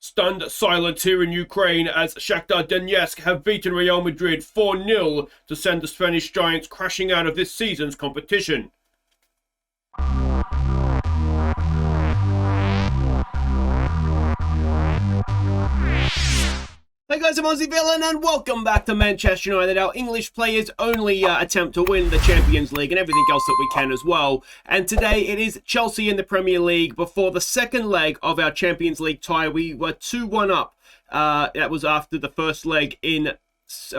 Stunned silence here in Ukraine as Shakhtar Donetsk have beaten Real Madrid 4-0 to send the Spanish Giants crashing out of this season's competition. Hey guys, I'm Aussie Villain and welcome back to Manchester United, our English players' only attempt to win the Champions League and everything else that we can as well. And today it is Chelsea in the Premier League before the second leg of our Champions League tie. We were 2-1 up. That was after the first leg in,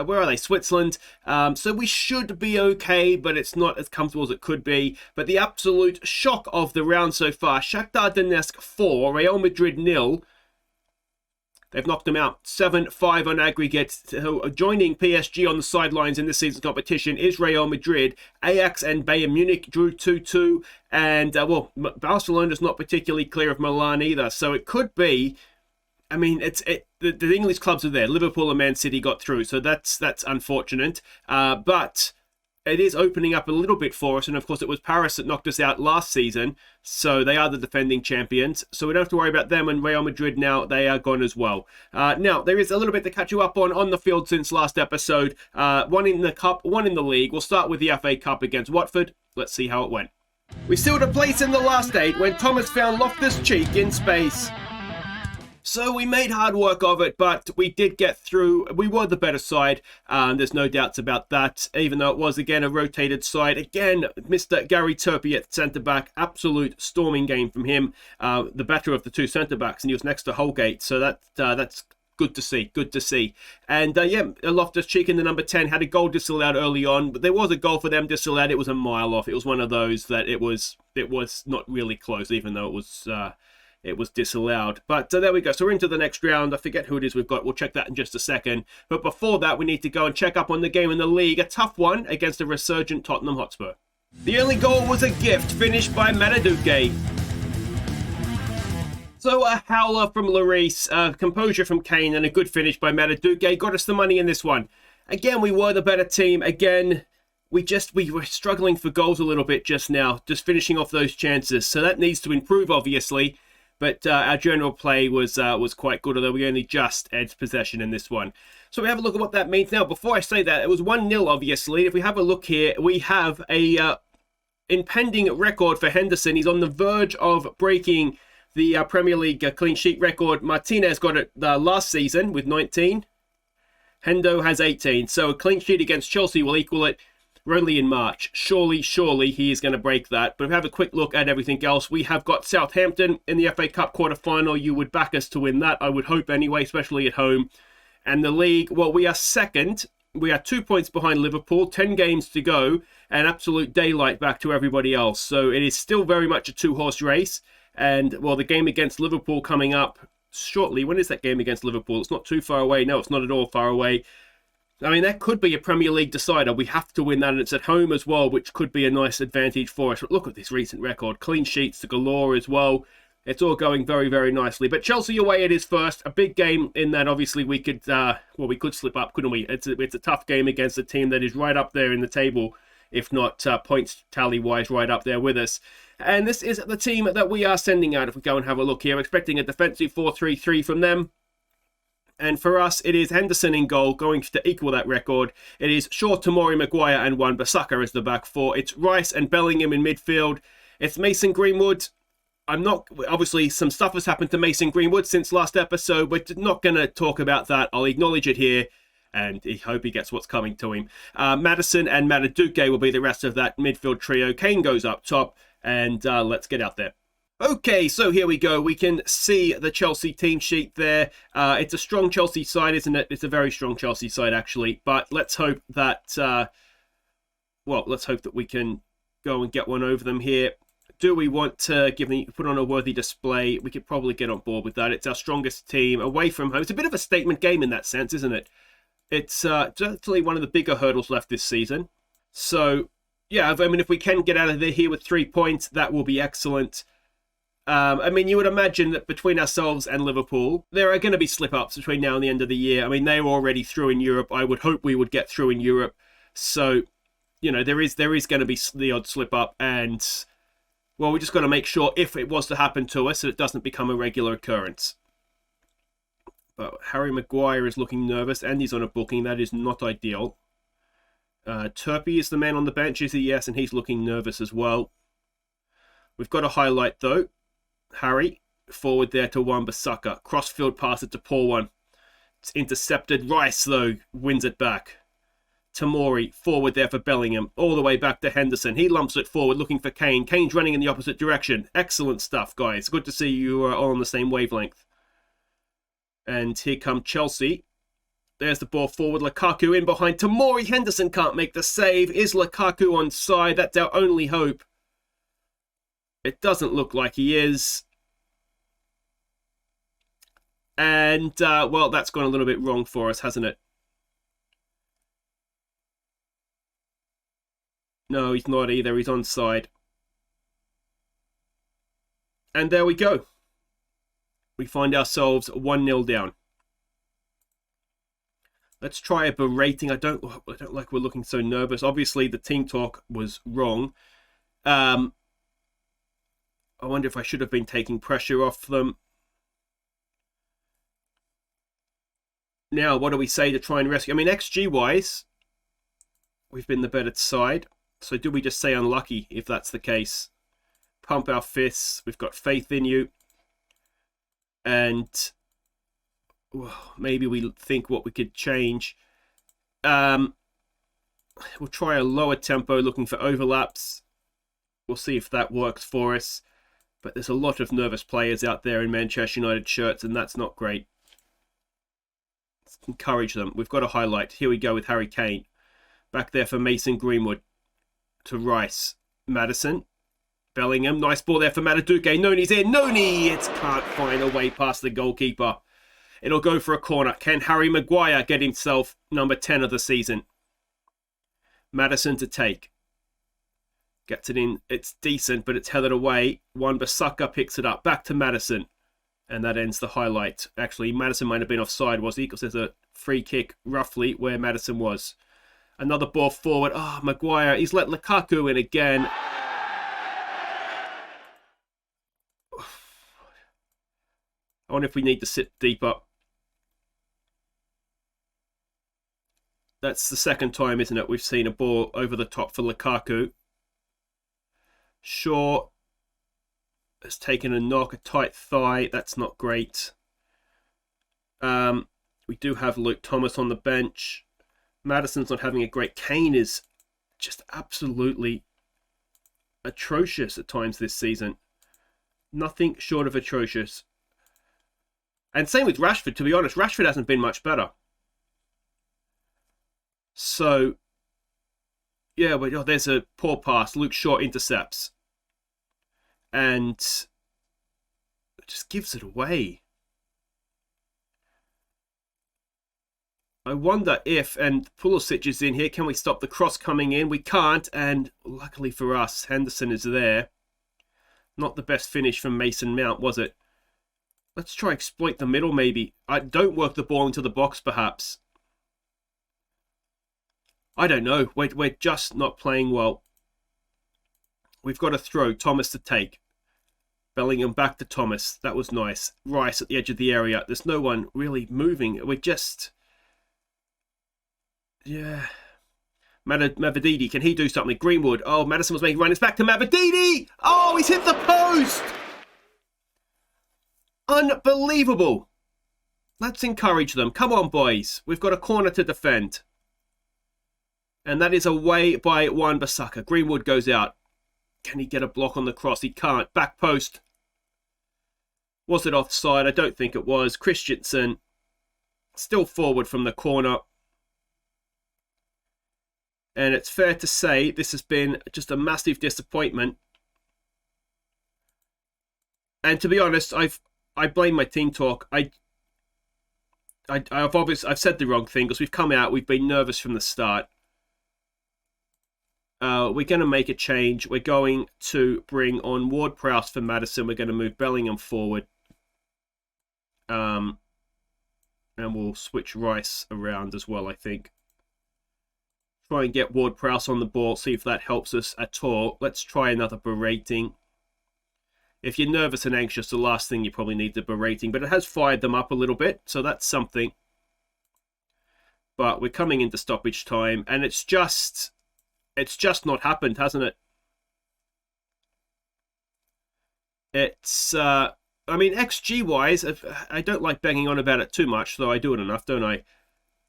where are they? Switzerland. So we should be okay, but it's not as comfortable as it could be. But the absolute shock of the round so far, Shakhtar Donetsk 4, Real Madrid 0. They've knocked them out 7-5 on aggregate. So joining PSG on the sidelines in this season's competition is Real Madrid. Ajax and Bayern Munich drew 2-2. And, Barcelona's not particularly clear of Milan either. So it could be, the English clubs are there. Liverpool and Man City got through. So that's unfortunate. But it is opening up a little bit for us. And, of course, it was Paris that knocked us out last season. So they are the defending champions. So we don't have to worry about them. And Real Madrid now, they are gone as well. Now, there is a little bit to catch you up on the field since last episode. One in the Cup, one in the League. We'll start with the FA Cup against Watford. Let's see how it went. We sealed a place in the last 8 when Thomas found Loftus-Cheek in space. So we made hard work of it, but we did get through. We were the better side. There's no doubts about that, even though it was, again, a rotated side. Again, Mr. Gary Turpie at centre-back. Absolute storming game from him. The better of the two centre-backs, and he was next to Holgate. So that's good to see. Good to see. And, Loftus-Cheek in the number 10 had a goal disallowed early on. But there was a goal for them disallowed. It was a mile off. It was one of those that it was not really close, even though it was disallowed. But there we go. So we're into the next round. I forget who it is we've got. We'll check that in just a second. But before that, we need to go and check up on the game in the league. A tough one against a resurgent Tottenham Hotspur. The only goal was a gift, finished by Mataduke. So a howler from Lloris, composure from Kane, and a good finish by Mataduke got us the money in this one. Again, we were the better team. Again, we were struggling for goals a little bit just now, just finishing off those chances. So that needs to improve, obviously. But our general play was quite good, although we only just edged possession in this one. So we have a look at what that means. Now, before I say that, it was 1-0, obviously. If we have a look here, we have a impending record for Henderson. He's on the verge of breaking the Premier League clean sheet record. Martinez got it last season with 19. Hendo has 18. So a clean sheet against Chelsea will equal it. We're only in March. Surely he is going to break that. But if we have a quick look at everything else, we have got Southampton in the FA Cup quarter-final. You would back us to win that, I would hope anyway, especially at home. And the league, well, we are second. We are 2 points behind Liverpool, 10 games to go, and absolute daylight back to everybody else. So it is still very much a two-horse race. And, well, the game against Liverpool coming up shortly. When is that game against Liverpool? It's not too far away. No, it's not at all far away. I mean, that could be a Premier League decider. We have to win that, and it's at home as well, which could be a nice advantage for us. But look at this recent record. Clean sheets to galore as well. It's all going very, very nicely. But Chelsea away it is first. A big game in that, obviously, we could slip up, couldn't we? It's a tough game against a team that is right up there in the table, if not points tally-wise right up there with us. And this is the team that we are sending out. If we go and have a look here, expecting a defensive 4-3-3 from them. And for us, it is Henderson in goal, going to equal that record. It is Shaw, Tomori, Maguire, and Wan-Bissaka as the back four. It's Rice and Bellingham in midfield. It's Mason Greenwood. Obviously, some stuff has happened to Mason Greenwood since last episode. We're not going to talk about that. I'll acknowledge it here, and I hope he gets what's coming to him. Maddison and Mataduke will be the rest of that midfield trio. Kane goes up top, and let's get out there. Okay, so here we go. We can see the Chelsea team sheet there. It's a strong Chelsea side, isn't it? It's a very strong Chelsea side, actually. But let's hope that, we can go and get one over them here. Do we want to put on a worthy display? We could probably get on board with that. It's our strongest team away from home. It's a bit of a statement game in that sense, isn't it? It's certainly one of the bigger hurdles left this season. So, yeah, if we can get out of here with 3 points, that will be excellent. You would imagine that between ourselves and Liverpool, there are going to be slip-ups between now and the end of the year. They're already through in Europe. I would hope we would get through in Europe. So, there is going to be the odd slip-up. And, well, we just got to make sure if it was to happen to us, that it doesn't become a regular occurrence. But Harry Maguire is looking nervous, and he's on a booking. That is not ideal. Turpie is the man on the bench, is he? Yes, and he's looking nervous as well. We've got a highlight, though. Harry, forward there to Wan-Bissaka. Crossfield pass it to poor one. It's intercepted. Rice, though, wins it back. Tamori, forward there for Bellingham. All the way back to Henderson. He lumps it forward, looking for Kane. Kane's running in the opposite direction. Excellent stuff, guys. Good to see you are all on the same wavelength. And here come Chelsea. There's the ball forward. Lukaku in behind Tamori. Henderson can't make the save. Is Lukaku onside? That's our only hope. It doesn't look like he is. And, well, that's gone a little bit wrong for us, hasn't it? No, he's not either. He's onside. And there we go. We find ourselves 1-0 down. Let's try a berating. I don't like we're looking so nervous. Obviously, the team talk was wrong. I wonder if I should have been taking pressure off them. Now, what do we say to try and rescue? I mean, XG-wise, we've been the better side. So do we just say unlucky if that's the case? Pump our fists. We've got faith in you. And well, maybe we think what we could change. We'll try a lower tempo, looking for overlaps. We'll see if that works for us. But there's a lot of nervous players out there in Manchester United shirts, and that's not great. Let's encourage them. We've got a highlight. Here we go with Harry Kane. Back there for Mason Greenwood. To Rice. Maddison. Bellingham. Nice ball there for Mataduke. Noni's in. Noni! It can't find a way past the goalkeeper. It'll go for a corner. Can Harry Maguire get himself number 10 of the season? Maddison to take. Gets it in. It's decent, but it's headed away. Wan-Bissaka picks it up. Back to Maddison. And that ends the highlight. Actually, Maddison might have been offside, was he? Because there's a free kick, roughly, where Maddison was. Another ball forward. Ah, Maguire. He's let Lukaku in again. I wonder if we need to sit deeper. That's the second time, isn't it? We've seen a ball over the top for Lukaku. Shaw has taken a knock, a tight thigh. That's not great. We do have Luke Thomas on the bench. Maddison's not having a great. Kane is just absolutely atrocious at times this season. Nothing short of atrocious. And same with Rashford, to be honest. Rashford hasn't been much better. So, yeah, but oh, there's a poor pass. Luke Shaw intercepts. And just gives it away. I wonder if, and Pulisic is in here, can we stop the cross coming in? We can't, and luckily for us, Henderson is there. Not the best finish from Mason Mount, was it? Let's try exploit the middle, maybe. Don't work the ball into the box, perhaps. I don't know. We're just not playing well. We've got a throw. Thomas to take. Bellingham back to Thomas. That was nice. Rice at the edge of the area. There's no one really moving. We're just... yeah. Mavididi, can he do something? Greenwood. Oh, Maddison was making run. It's back to Mavididi. Oh, he's hit the post. Unbelievable. Let's encourage them. Come on, boys. We've got a corner to defend. And that is away by Wan-Bissaka. Greenwood goes out. Can he get a block on the cross? He can't. Back post. Was it offside? I don't think it was. Christensen still forward from the corner. And it's fair to say this has been just a massive disappointment. And to be honest, I blame my team talk. I've said the wrong thing because we've come out. We've been nervous from the start. We're going to make a change. We're going to bring on Ward-Prowse for Maddison. We're going to move Bellingham forward. And we'll switch Rice around as well, I think. Try and get Ward-Prowse on the ball, see if that helps us at all. Let's try another berating. If you're nervous and anxious, the last thing you probably need the berating, but it has fired them up a little bit, so that's something. But we're coming into stoppage time, and it's just not happened, hasn't it? It's, I mean, XG-wise, I don't like banging on about it too much, though I do it enough, don't I?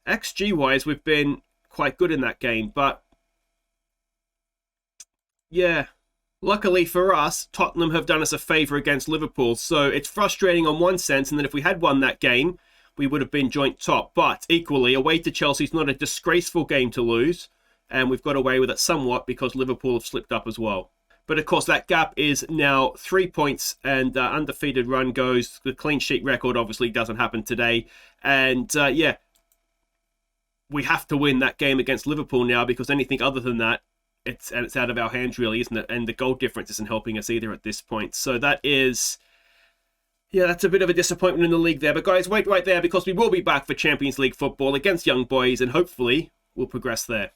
XG-wise, we've been quite good in that game, but yeah, luckily for us, Tottenham have done us a favour against Liverpool, so it's frustrating on one sense, and that if we had won that game, we would have been joint top. But equally, away to Chelsea is not a disgraceful game to lose, and we've got away with it somewhat because Liverpool have slipped up as well. But of course, that gap is now 3 points, and undefeated run goes. The clean sheet record obviously doesn't happen today, and yeah, we have to win that game against Liverpool now, because anything other than that, it's out of our hands, really, isn't it? And the goal difference isn't helping us either at this point. So that is, yeah, that's a bit of a disappointment in the league there. But guys, wait right there, because we will be back for Champions League football against Young Boys, and hopefully we'll progress there.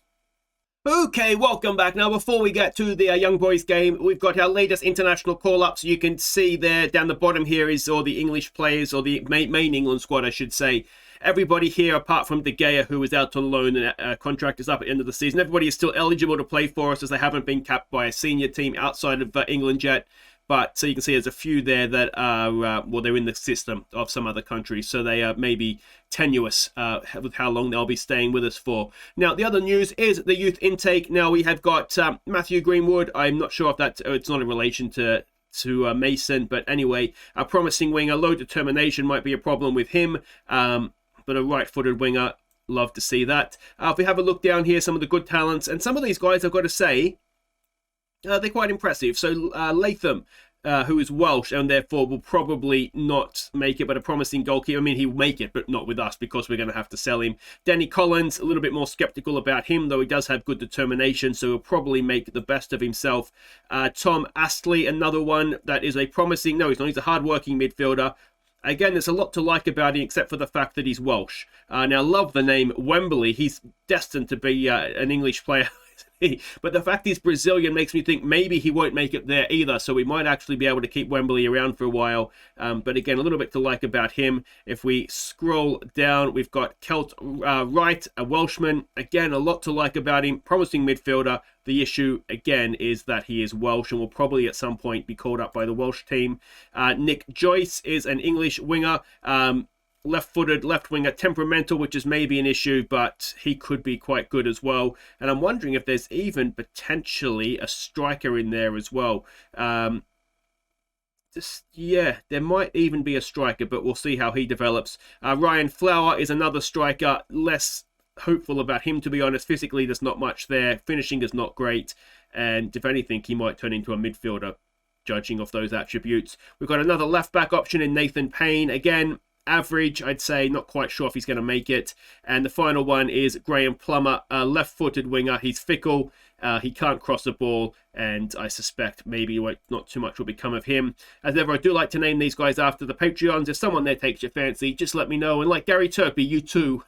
Okay, welcome back. Now, before we get to the Young Boys game, we've got our latest international call-ups. You can see there down the bottom here is all the English players, or the main England squad, I should say. Everybody here, apart from De Gea, who is out on loan and contract is up at the end of the season, everybody is still eligible to play for us, as they haven't been capped by a senior team outside of England yet. But so you can see there's a few there that are, well, they're in the system of some other countries, so they are maybe tenuous with how long they'll be staying with us for. Now, the other news is the youth intake. Now, we have got Matthew Greenwood. I'm not sure if it's not in relation to Mason, but anyway, a promising winger. Low determination might be a problem with him, but a right-footed winger, love to see that. If we have a look down here, some of the good talents, and some of these guys, I've got to say, they're quite impressive. So Latham, who is Welsh and therefore will probably not make it, but a promising goalkeeper. I mean, he will make it, but not with us, because we're going to have to sell him. Danny Collins, a little bit more sceptical about him, though he does have good determination, so he'll probably make the best of himself. Tom Astley, another one that is a promising... No, he's not. He's a hard-working midfielder. Again, there's a lot to like about him, except for the fact that he's Welsh. Now, love the name Wembley. He's destined to be an English player. But the fact he's Brazilian makes me think maybe he won't make it there either, so we might actually be able to keep Wembley around for a while. But again, a little bit to like about him. If we scroll down, we've got Kelt Wright, a Welshman. Again, a lot to like about him. Promising midfielder. The issue, again, is that he is Welsh and will probably at some point be called up by the Welsh team. Nick Joyce is an English winger. Left-footed, left winger, temperamental, which is maybe an issue, but he could be quite good as well. And I'm wondering if there's even potentially a striker in there as well. Yeah, there might even be a striker, but we'll see how he develops. Ryan Flower is another striker. Less hopeful about him, to be honest. Physically, there's not much there. Finishing is not great. And if anything, he might turn into a midfielder, judging off those attributes. We've got another left-back option in Nathan Payne. Again, average, I'd say. Not quite sure if he's going to make it. And the final one is Graham Plummer, a left-footed winger. He's fickle. He can't cross the ball, and I suspect maybe not too much will become of him. As ever, I do like to name these guys after the Patreons. If someone there takes your fancy, just let me know. And like Gary Turpie, you too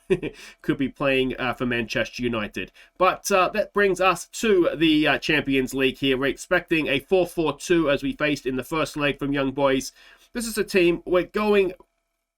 could be playing for Manchester United. But that brings us to the Champions League here. We're expecting a 4-4-2 as we faced in the first leg from Young Boys. This is a team we're going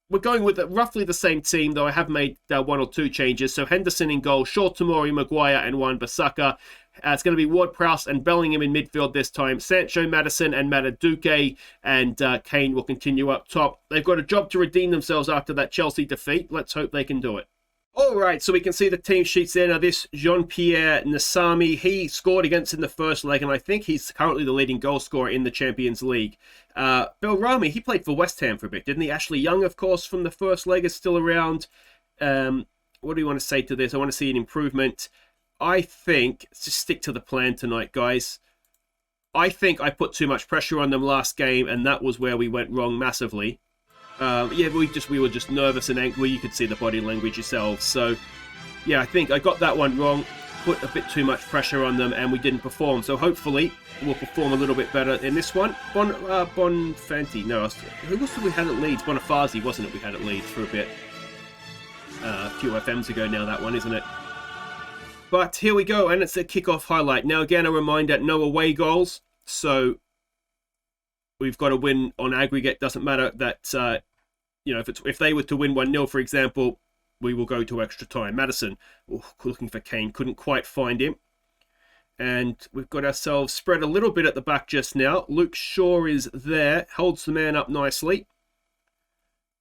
with roughly the same team, though I have made one or two changes. So Henderson in goal, Shaw, Tomori, Maguire, and Wan-Bissaka. It's going to be Ward-Prowse and Bellingham in midfield this time. Sancho, Maddison, and Mataduke, and Kane will continue up top. They've got a job to redeem themselves after that Chelsea defeat. Let's hope they can do it. All right, so we can see the team sheets there. Now, this Jean-Pierre Nassami, he scored against in the first leg, and I think he's currently the leading goal scorer in the Champions League. Belrami, he played for West Ham for a bit, didn't he? Ashley Young, of course, from the first leg is still around. What do you want to say to this? I want to see an improvement. I think, let's just stick to the plan tonight, guys. I think I put too much pressure on them last game, and that was where we went wrong massively. Yeah, we were just nervous and angry. Well, you could see the body language yourselves. So, yeah, I think I got that one wrong. Put a bit too much pressure on them, and we didn't perform. So hopefully we'll perform a little bit better in this one. Bonfanti, no, who was it we had at Leeds? Bonifazi, wasn't it? We had at Leeds for a bit. A few FMs ago now, that one, isn't it? But here we go, and it's a kickoff highlight. Now, again, a reminder: no away goals. So we've got to win on aggregate. Doesn't matter that, you know, if they were to win 1-0, for example, we will go to extra time. Madison, looking for Kane, couldn't quite find him. And we've got ourselves spread a little bit at the back just now. Luke Shaw is there, holds the man up nicely.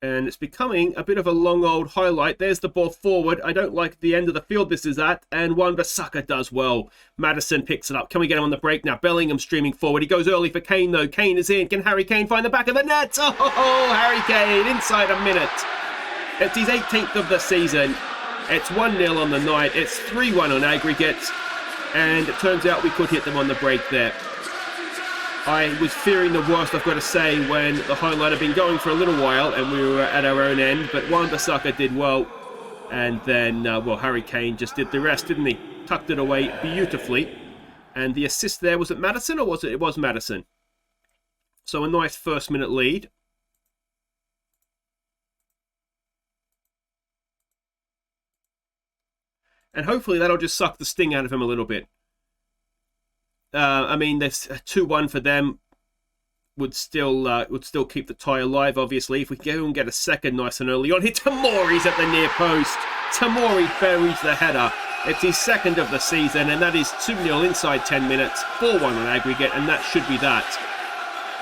And it's becoming a bit of a long old highlight. There's the ball forward. I don't like the end of the field this is at. And Wan-Bissaka does well. Madison picks it up. Can we get him on the break now? Bellingham streaming forward. He goes early for Kane, though. Kane is in. Can Harry Kane find the back of the net? Oh, Harry Kane inside a minute. It's his 18th of the season. It's 1-0 on the night. It's 3-1 on aggregate. And it turns out we could hit them on the break there. I was fearing the worst, I've got to say, when the highlight had been going for a little while and we were at our own end. But Wan-Bissaka did well. And then, well, Harry Kane just did the rest, didn't he? Tucked it away beautifully. And the assist there, was it Madison or was it? It was Madison. So a nice first minute lead. And hopefully that'll just suck the sting out of him a little bit. I mean, there's a 2-1 for them would still keep the tie alive, obviously. If we go and get a second nice and early on. Here, Tamori's at the near post. Tamori buries the header. It's his second of the season, and that is 2-0 inside 10 minutes. 4-1 on aggregate, and that should be that.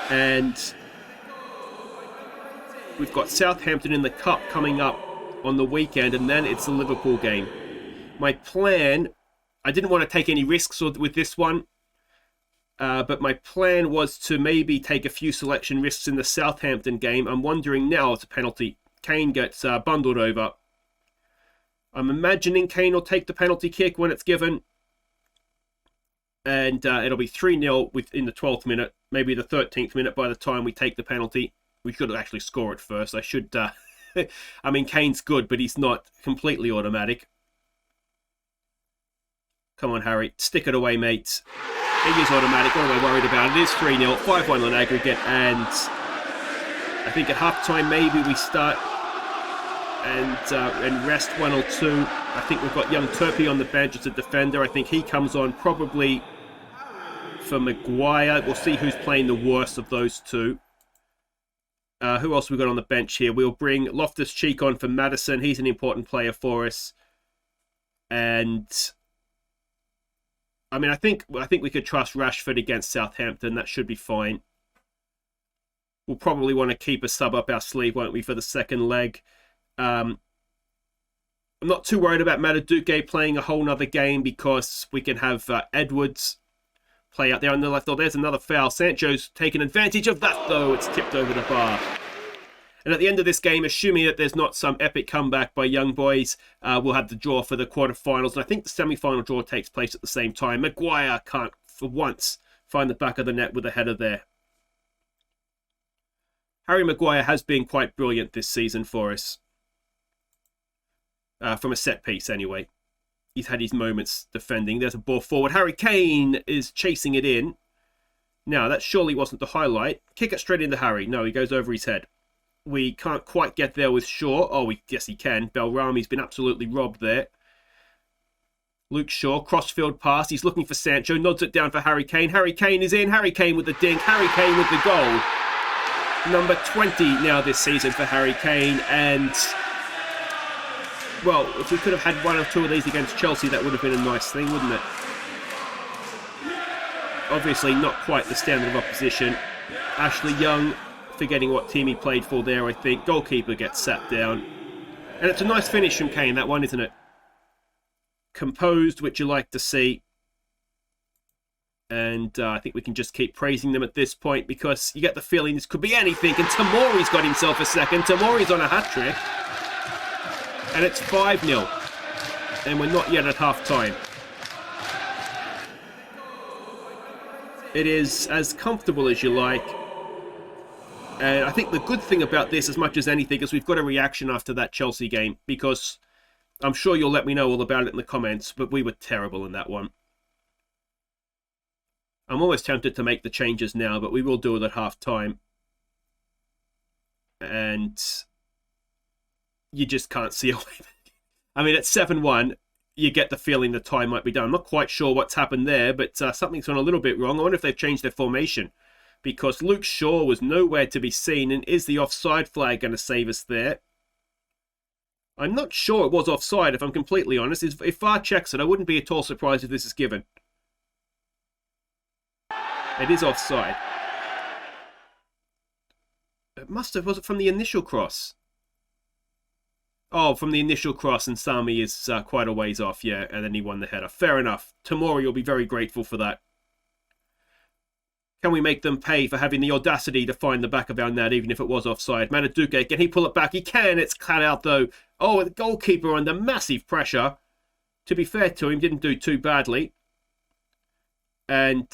And we've got Southampton in the Cup coming up on the weekend, and then it's the Liverpool game. My plan, I didn't want to take any risks with this one. But my plan was to maybe take a few selection risks in the Southampton game. I'm wondering now, it's a penalty. Kane gets bundled over. I'm imagining Kane will take the penalty kick when it's given. And it'll be 3-0 in the 12th minute, maybe the 13th minute by the time we take the penalty. We should actually score it first. I should... I mean, Kane's good, but he's not completely automatic. Come on, Harry. Stick it away, mate. It is automatic. What am I worried about? It is 3-0, 5-1 on aggregate, and I think at half-time maybe we start and rest 1 or 2. I think we've got young Turpie on the bench as a defender. I think he comes on probably for Maguire. We'll see who's playing the worst of those two. Who else have we got on the bench here? We'll bring Loftus-Cheek on for Madison. He's an important player for us. And I mean, I think we could trust Rashford against Southampton. That should be fine. We'll probably want to keep a sub up our sleeve, won't we, for the second leg. I'm not too worried about Mataduke playing a whole nother game because we can have Edwards play out there on the left. Oh, there's another foul. Sancho's taken advantage of that, though. It's tipped over the bar. And at the end of this game, assuming that there's not some epic comeback by young boys, we'll have the draw for the quarterfinals. And I think the semi-final draw takes place at the same time. Maguire can't, for once, find the back of the net with a header there. Harry Maguire has been quite brilliant this season for us. From a set piece, anyway. He's had his moments defending. There's a ball forward. Harry Kane is chasing it in. Now, that surely wasn't the highlight. Kick it straight into Harry. No, he goes over his head. We can't quite get there with Shaw. Oh, yes, he can. Belrami's been absolutely robbed there. Luke Shaw, crossfield pass. He's looking for Sancho. Nods it down for Harry Kane. Harry Kane is in. Harry Kane with the dink. Harry Kane with the goal. Number 20 now this season for Harry Kane. And, well, if we could have had 1 or 2 of these against Chelsea, that would have been a nice thing, wouldn't it? Obviously, not quite the standard of opposition. Ashley Young, forgetting what team he played for there, I think. Goalkeeper gets sat down. And it's a nice finish from Kane, that one, isn't it? Composed, which you like to see. And I think we can just keep praising them at this point because you get the feeling this could be anything. And Tamori's got himself a second. Tamori's on a hat-trick. And it's 5-0. And we're not yet at half-time. It is as comfortable as you like. And I think the good thing about this, as much as anything, is we've got a reaction after that Chelsea game. Because I'm sure you'll let me know all about it in the comments. But we were terrible in that one. I'm almost tempted to make the changes now, but we will do it at half-time. And you just can't see away. I mean, at 7-1, you get the feeling the tie might be done. I'm not quite sure what's happened there, but something's gone a little bit wrong. I wonder if they've changed their formation. because Luke Shaw was nowhere to be seen. And is the offside flag going to save us there? I'm not sure it was offside, if I'm completely honest. If VAR checks it, I wouldn't be at all surprised if this is given. It is offside. It must have. Was it from the initial cross? Oh, from the initial cross, and Sami is quite a ways off, yeah, and then he won the header. Fair enough. Tomori will be very grateful for that. Can we make them pay for having the audacity to find the back of our net, even if it was offside? Manaduke, can he pull it back? He can. It's cut out, though. Oh, the goalkeeper under massive pressure. To be fair to him, didn't do too badly. And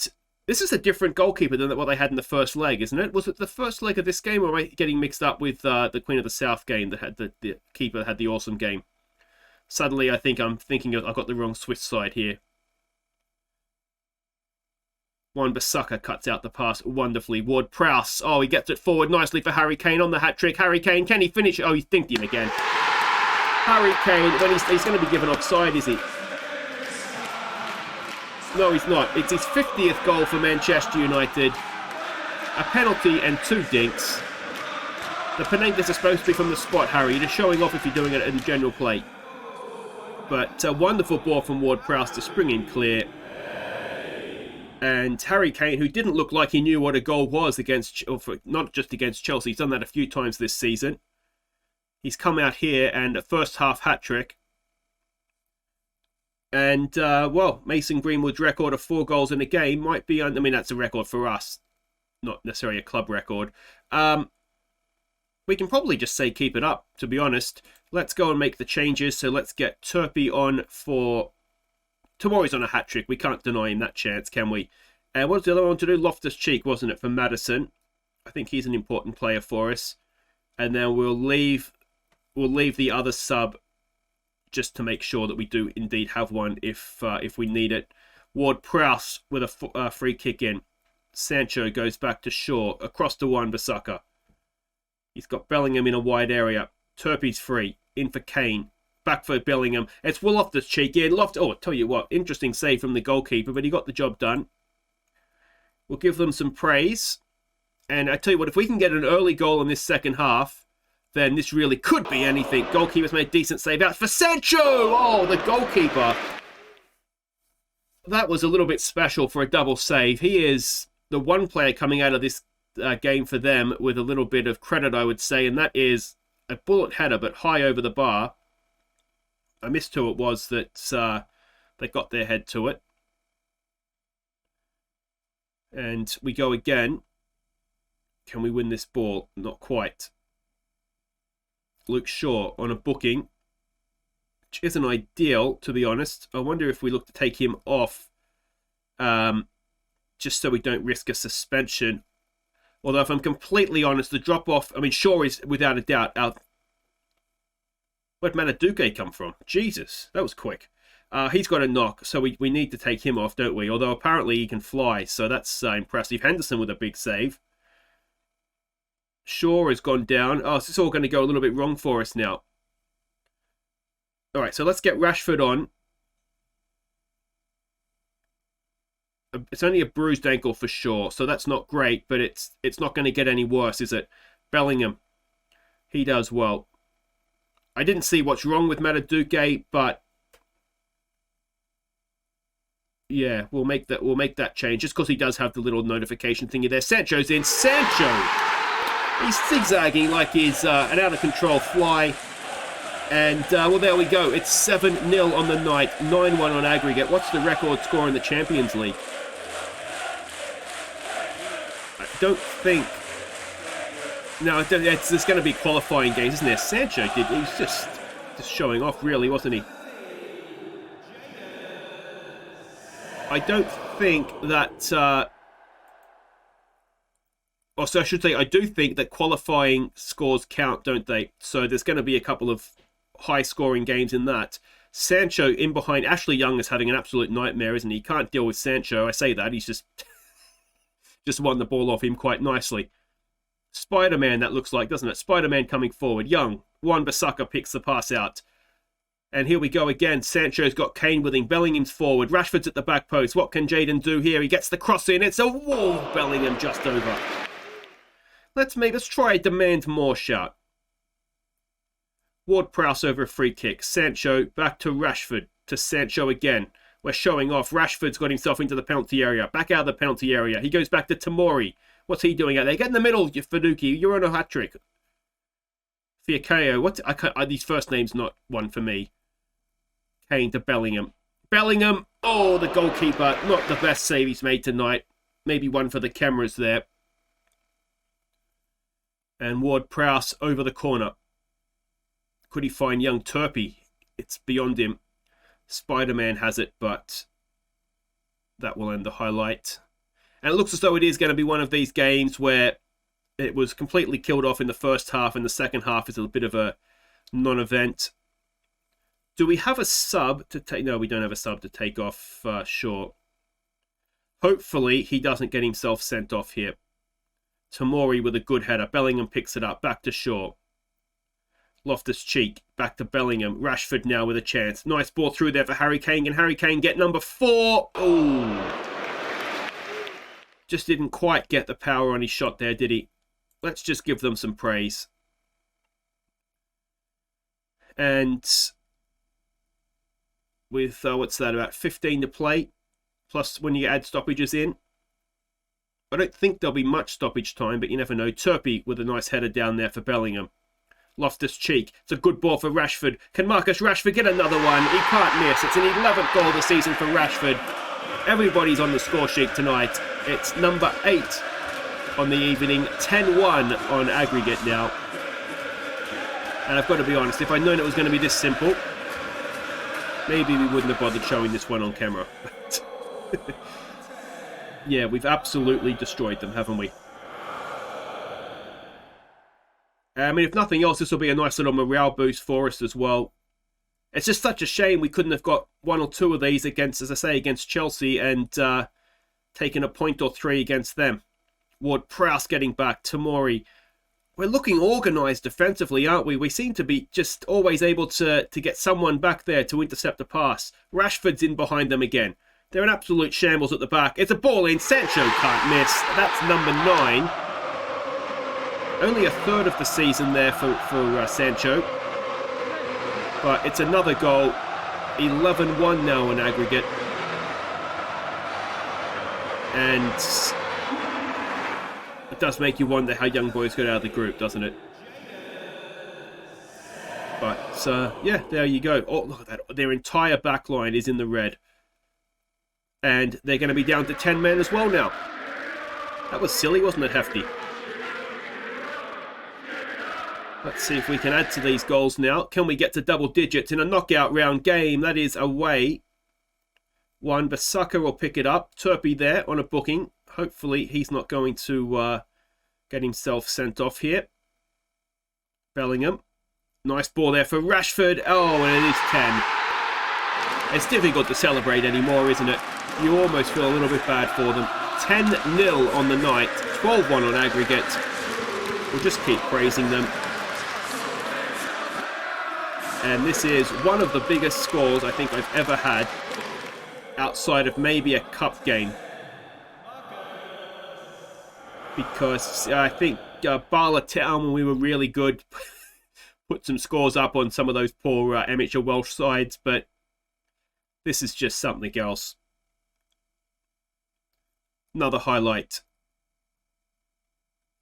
this is a different goalkeeper than what they had in the first leg, isn't it? Was it the first leg of this game, or am I getting mixed up with the Queen of the South game that had the keeper that had the awesome game? Suddenly, I think I'm thinking I've got the wrong Swiss side here. Wan-Bissaka cuts out the pass wonderfully. Ward-Prowse. Oh, he gets it forward nicely for Harry Kane on the hat-trick. Harry Kane, can he finish? Oh, he thinked him again. Harry Kane, when he's going to be given offside, is he? No, he's not. It's his 50th goal for Manchester United. A penalty and 2 dinks. The Penenkas are supposed to be from the spot, Harry. You're just showing off if you're doing it in general play. But a wonderful ball from Ward-Prowse to spring him clear. And Harry Kane, who didn't look like he knew what a goal was against, not just against Chelsea, he's done that a few times this season. He's come out here and a first half hat-trick. And, well, Mason Greenwood's record of 4 goals in a game might be, I mean, that's a record for us, not necessarily a club record. We can probably just say keep it up, to be honest. Let's go and make the changes. So let's get Turpey on for... Tomori's on a hat-trick. We can't deny him that chance, can we? And what's the other one to do? Loftus-Cheek, wasn't it, for Maddison? I think he's an important player for us. And then we'll leave the other sub just to make sure that we do indeed have one if we need it. Ward-Prowse with a free kick in. Sancho goes back to Shaw, across to Wan-Bissaka. He's got Bellingham in a wide area. Turpey's free, in for Kane. Back for Bellingham. It's Loftus-Cheek in. Oh, I'll tell you what, interesting save from the goalkeeper, but he got the job done. We'll give them some praise. And I tell you what, if we can get an early goal in this second half, then this really could be anything. Goalkeeper's made a decent save out for Sancho! Oh, the goalkeeper. That was a little bit special for a double save. He is the one player coming out of this game for them with a little bit of credit, I would say, and that is a bullet header, but high over the bar. I missed who it was that they got their head to it. And we go again. Can we win this ball? Not quite. Luke Shaw on a booking, which isn't ideal, to be honest. I wonder if we look to take him off just so we don't risk a suspension. Although, if I'm completely honest, the drop-off... I mean, Shaw is, without a doubt, out... Where'd Manaduke come from? Jesus, that was quick. He's got a knock, so we need to take him off, don't we? Although, apparently, he can fly, so that's impressive. Henderson with a big save. Shaw has gone down. Oh, this is all going to go a little bit wrong for us now. All right, so let's get Rashford on. It's only a bruised ankle for Shaw, so that's not great, but it's not going to get any worse, is it? Bellingham, he does well. I didn't see what's wrong with Mataduke, but yeah, we'll make that change just because he does have the little notification thingy there. Sancho's in. Sancho, he's zigzagging like he's an out of control fly. And, well, there we go. It's 7-0 on the night, 9-1 on aggregate. What's the record score in the Champions League? I don't think... No, there's going to be qualifying games, isn't there? Sancho he was just showing off, really, wasn't he? I don't think that... or so I should say, I do think that qualifying scores count, don't they? So there's going to be a couple of high-scoring games in that. Sancho in behind. Ashley Young is having an absolute nightmare, isn't he? He can't deal with Sancho. I say that. He's just won the ball off him quite nicely. Spider-Man, that looks like, doesn't it? Spider-Man coming forward. Young. Wan-Bissaka picks the pass out. And here we go again. Sancho's got Kane with him. Bellingham's forward. Rashford's at the back post. What can Jadon do here? He gets the cross in. It's a wall. Bellingham just over. Let's try a demand more shot. Ward-Prowse over a free kick. Sancho back to Rashford. To Sancho again. We're showing off. Rashford's got himself into the penalty area. Back out of the penalty area. He goes back to Tomori. What's he doing out there? Get in the middle, Faduki. You're on a hat-trick. Fiakeo. These first names not one for me. Kane to Bellingham. Bellingham. Oh, the goalkeeper. Not the best save he's made tonight. Maybe one for the cameras there. And Ward-Prowse over the corner. Could he find young Turpey? It's beyond him. Spider-Man has it, but that will end the highlight. And it looks as though it is going to be one of these games where it was completely killed off in the first half, and the second half is a bit of a non-event. Do we have a sub to take? No, we don't have a sub to take off Shaw. Hopefully, he doesn't get himself sent off here. Tomori with a good header. Bellingham picks it up. Back to Shaw. Loftus-Cheek. Back to Bellingham. Rashford now with a chance. Nice ball through there for Harry Kane. Can Harry Kane get number 4? Oh. Just didn't quite get the power on his shot there, did he? Let's just give them some praise. And with, what's that, about 15 to play, plus when you add stoppages in. I don't think there'll be much stoppage time, but you never know. Turpey with a nice header down there for Bellingham. Loftus-Cheek. It's a good ball for Rashford. Can Marcus Rashford get another one? He can't miss. It's an 11th goal of the season for Rashford. Everybody's on the score sheet tonight. It's number 8 on the evening. 10-1 on aggregate now. And I've got to be honest, if I'd known it was going to be this simple, maybe we wouldn't have bothered showing this one on camera. Yeah, we've absolutely destroyed them, haven't we? I mean, if nothing else, this will be a nice little morale boost for us as well. It's just such a shame we couldn't have got 1 or 2 of these against, as I say, against Chelsea and taken a point or 3 against them. Ward-Prowse getting back. Tomori. We're looking organised defensively, aren't we? We seem to be just always able to get someone back there to intercept a pass. Rashford's in behind them again. They're an absolute shambles at the back. It's a ball in. Sancho can't miss. That's number 9. Only a third of the season there for Sancho. But it's another goal. 11-1 now in aggregate. And it does make you wonder how young boys got out of the group, doesn't it? But, yeah, there you go. Oh, look at that. Their entire back line is in the red. And they're going to be down to 10 men as well now. That was silly, wasn't it, Hefty? Let's see if we can add to these goals now. Can we get to double digits in a knockout round game? That is away. Wan-Bissaka will pick it up. Turpey there on a booking. Hopefully he's not going to get himself sent off here. Bellingham. Nice ball there for Rashford. Oh, and it is 10. It's difficult to celebrate anymore, isn't it? You almost feel a little bit bad for them. 10-0 on the night. 12-1 on aggregate. We'll just keep praising them. And this is one of the biggest scores I think I've ever had outside of maybe a cup game. Because I think Bala Town, when we were really good, put some scores up on some of those poor amateur Welsh sides, but this is just something else. Another highlight.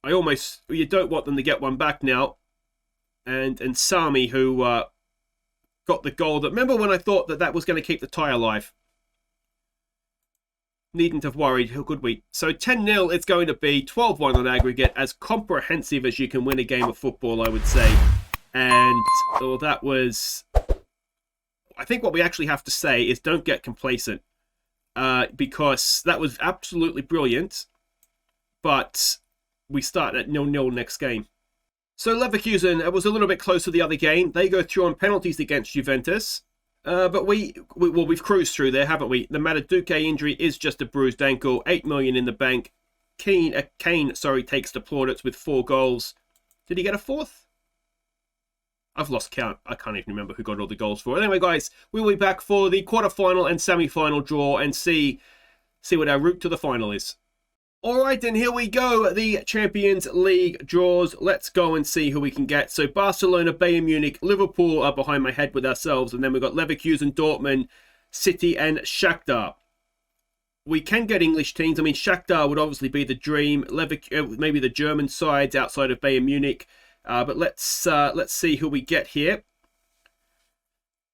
You don't want them to get one back now. And Sami, who got the goal that... Remember when I thought that was going to keep the tie alive? Needn't have worried, how could we? So 10-0 it's going to be, 12-1 on aggregate, as comprehensive as you can win a game of football, I would say. And that was... I think what we actually have to say is don't get complacent. Because that was absolutely brilliant. But we start at 0-0 next game. So Leverkusen was a little bit close to the other game. They go through on penalties against Juventus. But we've cruised through there, haven't we? The Mataduke injury is just a bruised ankle. 8 million in the bank. Kane takes the plaudits with 4 goals. Did he get a 4th? I've lost count. I can't even remember who got all the goals for. Anyway, guys, we will be back for the quarterfinal and semi-final draw and see what our route to the final is. All right, then here we go. The Champions League draws. Let's go and see who we can get. So Barcelona, Bayern Munich, Liverpool are behind my head with ourselves. And then we've got Leverkusen, Dortmund, City, and Shakhtar. We can get English teams. I mean, Shakhtar would obviously be the dream. Maybe the German sides outside of Bayern Munich. But let's see who we get here.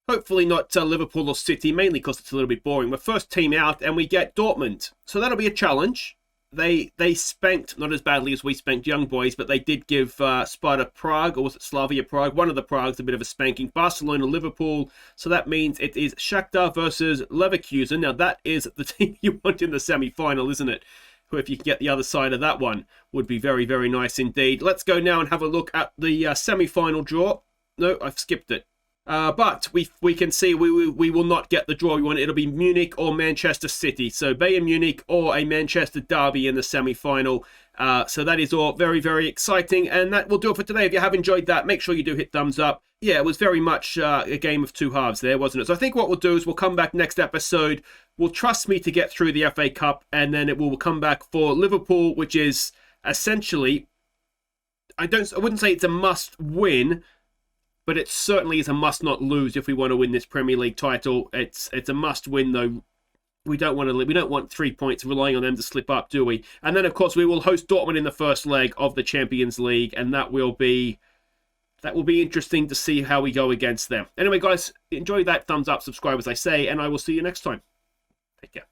Hopefully not Liverpool or City, mainly because it's a little bit boring. We're first team out, and we get Dortmund. So that'll be a challenge. They spanked, not as badly as we spanked Young Boys, but they did give Sparta Prague, or was it Slavia Prague? One of the Pragues a bit of a spanking. Barcelona, Liverpool. So that means it is Shakhtar versus Leverkusen. Now that is the team you want in the semi-final, isn't it? Who, if you can get the other side of that one, would be very, very nice indeed. Let's go now and have a look at the semi-final draw. No, I've skipped it. But we can see we will not get the draw we want. It'll be Munich or Manchester City. So Bayern Munich or a Manchester derby in the semi-final. So that is all very, very exciting. And that will do it for today. If you have enjoyed that, make sure you do hit thumbs up. Yeah, it was very much a game of two halves there, wasn't it? So I think what we'll do is we'll come back next episode. We'll trust me to get through the FA Cup. And then it will come back for Liverpool, which is essentially, I wouldn't say it's a must win, but it certainly is a must not lose if we want to win this Premier League title. It's a must win though. We don't want 3 points relying on them to slip up, do we? And then of course we will host Dortmund in the first leg of the Champions League, and that will be interesting to see how we go against them. Anyway, guys, enjoy that. Thumbs up, subscribe as I say, and I will see you next time. Take care.